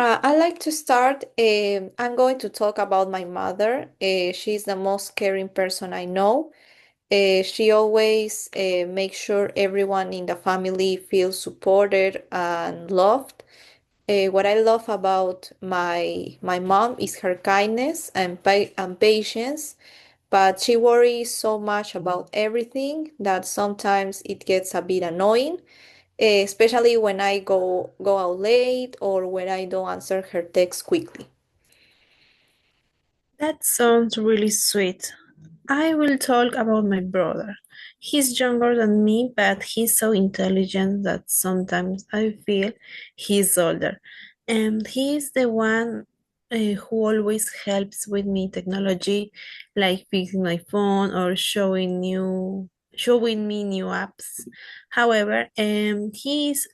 I like to start. I'm going to talk about my mother. She's the most caring person I know. She always makes sure everyone in the family feels supported and loved. What I love about my mom is her kindness and patience, but she worries so much about everything that sometimes it gets a bit annoying, especially when I go out late or when I don't answer her text quickly. That sounds really sweet. I will talk about my brother. He's younger than me, but he's so intelligent that sometimes I feel he's older. And he's the one who always helps with me technology, like fixing my phone or showing me new apps. However, he's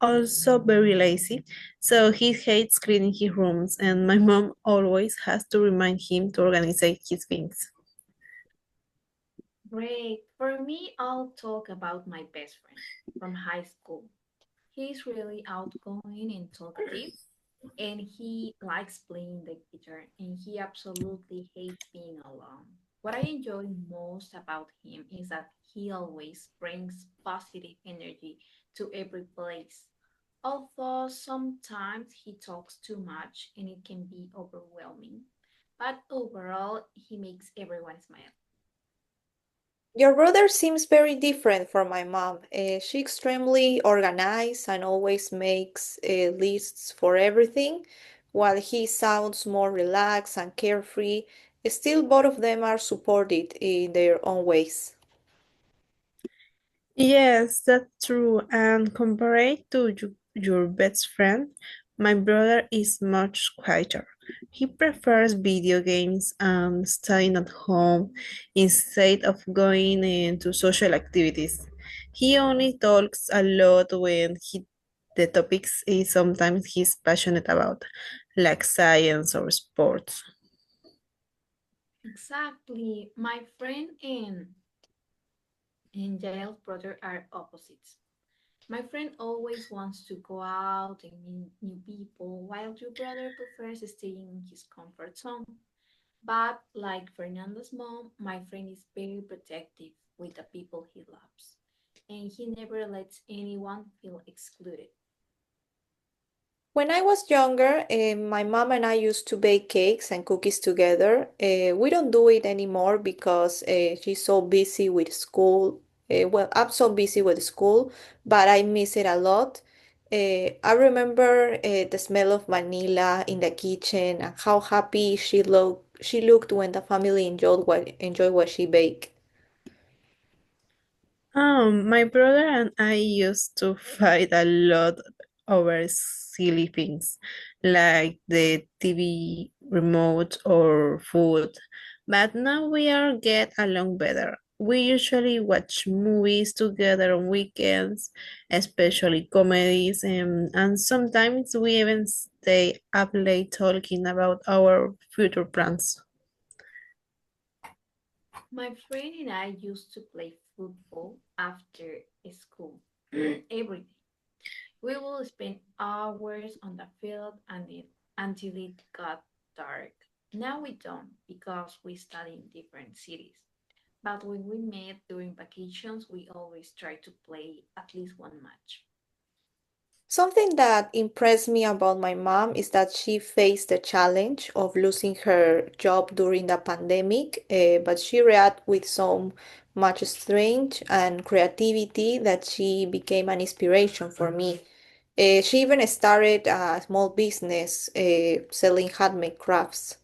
also very lazy, so he hates cleaning his rooms, and my mom always has to remind him to organize his things. Great. For me, I'll talk about my best friend from high school. He's really outgoing and talkative, and he likes playing the guitar, and he absolutely hates being alone. What I enjoy most about him is that he always brings positive energy to every place. Although sometimes he talks too much and it can be overwhelming, but overall, he makes everyone smile. Your brother seems very different from my mom. She extremely organized and always makes lists for everything, while he sounds more relaxed and carefree. Still, both of them are supported in their own ways. Yes, that's true. And compared to your best friend, my brother is much quieter. He prefers video games and staying at home instead of going into social activities. He only talks a lot when the topics is sometimes he's passionate about, like science or sports. Exactly. My friend and Jael's brother are opposites. My friend always wants to go out and meet new people, while your brother prefers staying in his comfort zone. But like Fernando's mom, my friend is very protective with the people he loves, and he never lets anyone feel excluded. When I was younger, my mom and I used to bake cakes and cookies together. We don't do it anymore because she's so busy with school. Well, I'm so busy with school, but I miss it a lot. I remember the smell of vanilla in the kitchen and how happy she looked when the family enjoyed what she baked. My brother and I used to fight a lot over silly things like the TV remote or food, but now we are get along better. We usually watch movies together on weekends, especially comedies, and sometimes we even stay up late talking about our future plans. My friend and I used to play football after school every day. We will spend hours on the field until it got dark. Now we don't because we study in different cities. But when we met during vacations, we always try to play at least one match. Something that impressed me about my mom is that she faced the challenge of losing her job during the pandemic, but she reacted with so much strength and creativity that she became an inspiration for me. She even started a small business selling handmade crafts.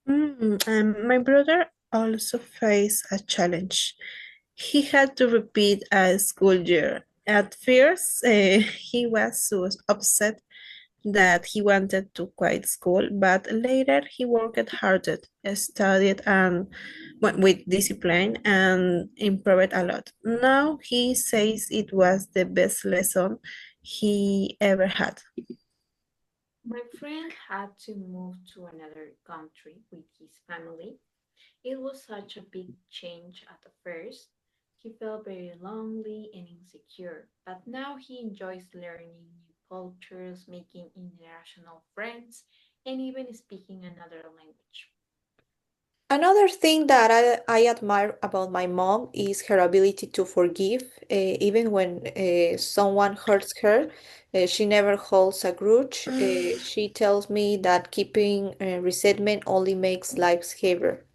My brother also faced a challenge. He had to repeat a school year. At first, he was so upset that he wanted to quit school, but later he worked harder, studied and with discipline and improved a lot. Now he says it was the best lesson he ever had. My friend had to move to another country with his family. It was such a big change at the first. He felt very lonely and insecure, but now he enjoys learning new cultures, making international friends, and even speaking another language. Another thing that I admire about my mom is her ability to forgive, even when someone hurts her. She never holds a grudge. She tells me that keeping resentment only makes life heavier.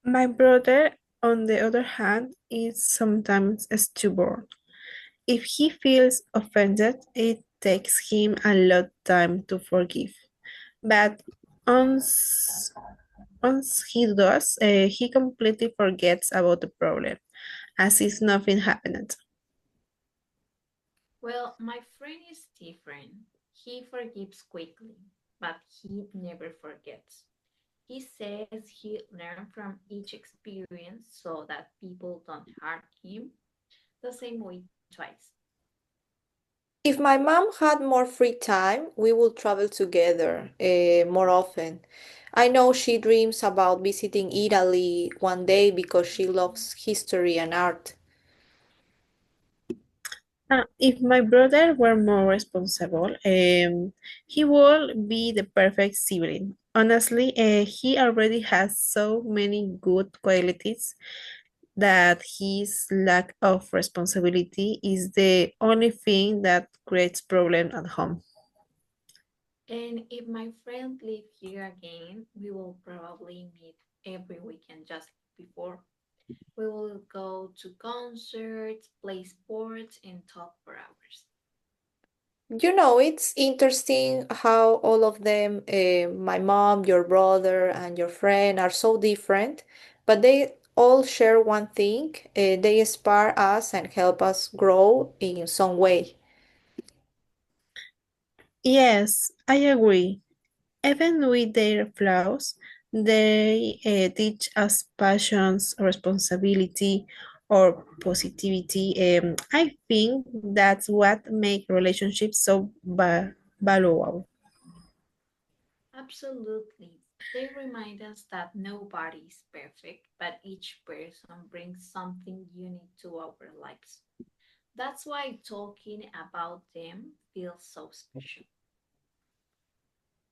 My brother, on the other hand, is sometimes stubborn. If he feels offended, it takes him a lot of time to forgive. But once, once he does, he completely forgets about the problem, as if nothing happened. Well, my friend is different. He forgives quickly, but he never forgets. He says he learned from each experience so that people don't hurt him the same way twice. If my mom had more free time, we would travel together more often. I know she dreams about visiting Italy one day because she loves history and art. If my brother were more responsible, he would be the perfect sibling. Honestly, he already has so many good qualities that his lack of responsibility is the only thing that creates problem at home. And if my friend lived here again, we will probably meet every weekend just like before. We will go to concerts, play sports, and talk for hours. It's interesting how all of them, my mom, your brother, and your friend, are so different, but they all share one thing. They inspire us and help us grow in some way. Yes, I agree. Even with their flaws, they teach us passions, responsibility, or positivity. I think that's what makes relationships so valuable. Absolutely. They remind us that nobody is perfect, but each person brings something unique to our lives. That's why talking about them feels so special.